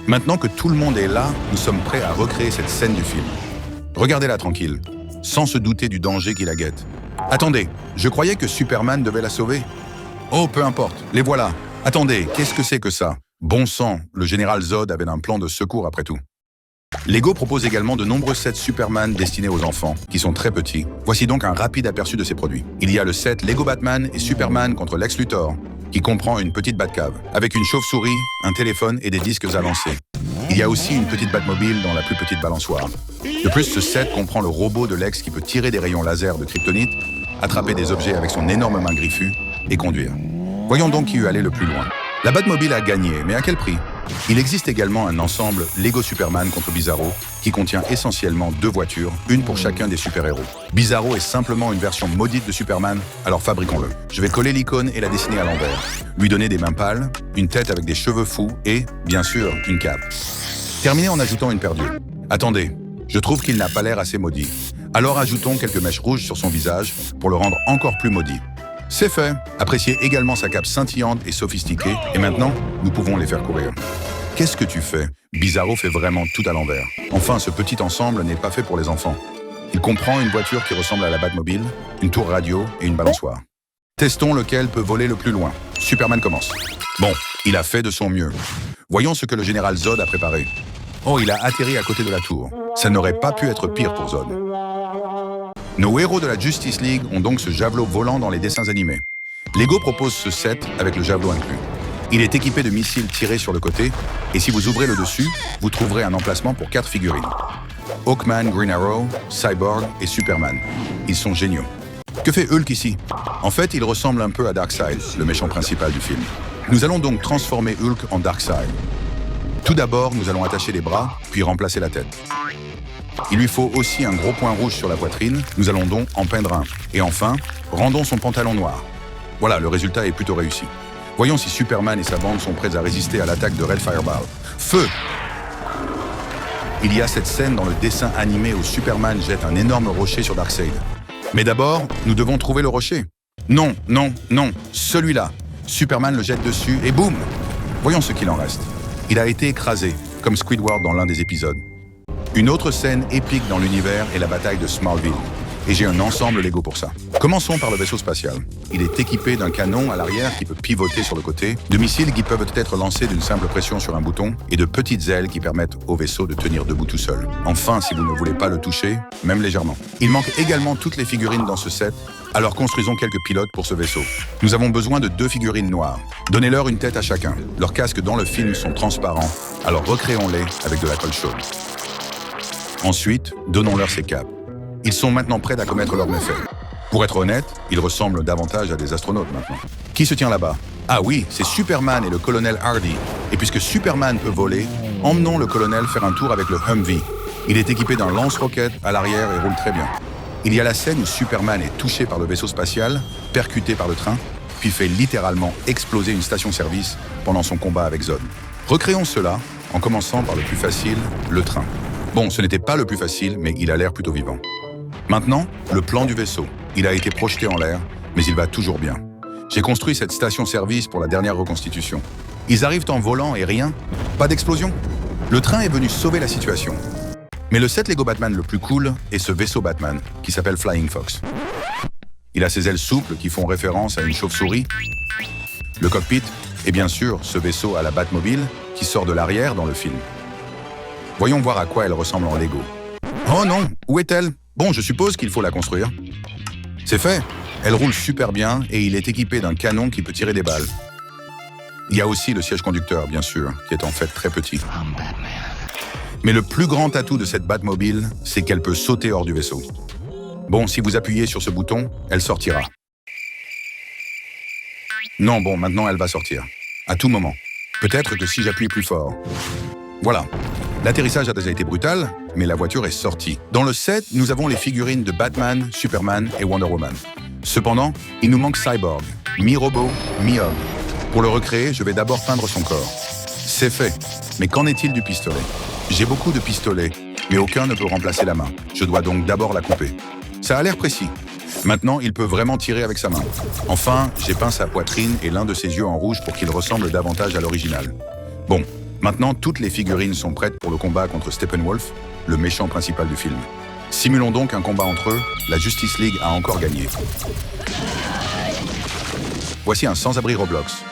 Maintenant que tout le monde est là, nous sommes prêts à recréer cette scène du film. Regardez-la tranquille, sans se douter du danger qui la guette. Attendez, je croyais que Superman devait la sauver. Oh, peu importe, les voilà. Attendez, qu'est-ce que c'est que ça? Bon sang, le général Zod avait un plan de secours après tout. Lego propose également de nombreux sets Superman destinés aux enfants, qui sont très petits. Voici donc un rapide aperçu de ces produits. Il y a le set Lego Batman et Superman contre Lex Luthor, qui comprend une petite Batcave, avec une chauve-souris, un téléphone et des disques à lancer. Il y a aussi une petite Batmobile dans la plus petite balançoire. De plus, ce set comprend le robot de Lex qui peut tirer des rayons laser de kryptonite, attraper des objets avec son énorme main griffue et conduire. Voyons donc qui eût allé le plus loin. La Batmobile a gagné, mais à quel prix? Il existe également un ensemble Lego Superman contre Bizarro qui contient essentiellement 2 voitures, une pour chacun des super-héros. Bizarro est simplement une version maudite de Superman, alors fabriquons-le. Je vais coller l'icône et la dessiner à l'envers, lui donner des mains pâles, une tête avec des cheveux fous et, bien sûr, une cape. Terminer en ajoutant une paire d'yeux. Attendez, je trouve qu'il n'a pas l'air assez maudit. Alors ajoutons quelques mèches rouges sur son visage pour le rendre encore plus maudit. C'est fait. Appréciez également sa cape scintillante et sophistiquée. Et maintenant, nous pouvons les faire courir. Qu'est-ce que tu fais? Bizarro fait vraiment tout à l'envers. Enfin, ce petit ensemble n'est pas fait pour les enfants. Il comprend une voiture qui ressemble à la Batmobile, une tour radio et une balançoire. Testons lequel peut voler le plus loin. Superman commence. Bon, il a fait de son mieux. Voyons ce que le général Zod a préparé. Oh, il a atterri à côté de la tour. Ça n'aurait pas pu être pire pour Zod. Nos héros de la Justice League ont donc ce javelot volant dans les dessins animés. Lego propose ce set avec le javelot inclus. Il est équipé de missiles tirés sur le côté, et si vous ouvrez le dessus, vous trouverez un emplacement pour 4 figurines. Hawkman, Green Arrow, Cyborg et Superman. Ils sont géniaux. Que fait Hulk ici? En fait, il ressemble un peu à Darkseid, le méchant principal du film. Nous allons donc transformer Hulk en Darkseid. Tout d'abord, nous allons attacher les bras, puis remplacer la tête. Il lui faut aussi un gros point rouge sur la poitrine, nous allons donc en peindre un. Et enfin, rendons son pantalon noir. Voilà, le résultat est plutôt réussi. Voyons si Superman et sa bande sont prêts à résister à l'attaque de Red Fireball. Feu! Il y a cette scène dans le dessin animé où Superman jette un énorme rocher sur Darkseid. Mais d'abord, nous devons trouver le rocher. Non, non, non, celui-là. Superman le jette dessus et boum! Voyons ce qu'il en reste. Il a été écrasé, comme Squidward dans l'un des épisodes. Une autre scène épique dans l'univers est la bataille de Smallville. Et j'ai un ensemble Lego pour ça. Commençons par le vaisseau spatial. Il est équipé d'un canon à l'arrière qui peut pivoter sur le côté, de missiles qui peuvent être lancés d'une simple pression sur un bouton, et de petites ailes qui permettent au vaisseau de tenir debout tout seul. Enfin, si vous ne voulez pas le toucher, même légèrement. Il manque également toutes les figurines dans ce set, alors construisons quelques pilotes pour ce vaisseau. Nous avons besoin de 2 figurines noires. Donnez-leur une tête à chacun. Leurs casques dans le film sont transparents, alors recréons-les avec de la colle chaude. Ensuite, donnons-leur ces capes. Ils sont maintenant prêts à commettre leurs méfaits. Pour être honnête, ils ressemblent davantage à des astronautes maintenant. Qui se tient là-bas? Ah oui, c'est Superman et le colonel Hardy. Et puisque Superman peut voler, emmenons le colonel faire un tour avec le Humvee. Il est équipé d'un lance-roquette à l'arrière et roule très bien. Il y a la scène où Superman est touché par le vaisseau spatial, percuté par le train, puis fait littéralement exploser une station-service pendant son combat avec Zod. Recréons cela en commençant par le plus facile, le train. Bon, ce n'était pas le plus facile, mais il a l'air plutôt vivant. Maintenant, le plan du vaisseau. Il a été projeté en l'air, mais il va toujours bien. J'ai construit cette station-service pour la dernière reconstitution. Ils arrivent en volant et rien, pas d'explosion. Le train est venu sauver la situation. Mais le set Lego Batman le plus cool est ce vaisseau Batman, qui s'appelle Flying Fox. Il a ses ailes souples qui font référence à une chauve-souris. Le cockpit est bien sûr ce vaisseau à la Batmobile qui sort de l'arrière dans le film. Voyons voir à quoi elle ressemble en Lego. Oh non, où est-elle? Bon, je suppose qu'il faut la construire. C'est fait. Elle roule super bien et il est équipé d'un canon qui peut tirer des balles. Il y a aussi le siège conducteur, bien sûr, qui est en fait très petit. Mais le plus grand atout de cette Batmobile, c'est qu'elle peut sauter hors du vaisseau. Bon, si vous appuyez sur ce bouton, elle sortira. Non, bon, maintenant elle va sortir. À tout moment. Peut-être que si j'appuie plus fort. Voilà. L'atterrissage a déjà été brutal, mais la voiture est sortie. Dans le set, nous avons les figurines de Batman, Superman et Wonder Woman. Cependant, il nous manque Cyborg, mi-robot, mi-homme. Pour le recréer, je vais d'abord peindre son corps. C'est fait. Mais qu'en est-il du pistolet? J'ai beaucoup de pistolets, mais aucun ne peut remplacer la main. Je dois donc d'abord la couper. Ça a l'air précis. Maintenant, il peut vraiment tirer avec sa main. Enfin, j'ai peint sa poitrine et l'un de ses yeux en rouge pour qu'il ressemble davantage à l'original. Bon, maintenant, toutes les figurines sont prêtes pour le combat contre Steppenwolf, le méchant principal du film. Simulons donc un combat entre eux, la Justice League a encore gagné. Voici un sans-abri Roblox.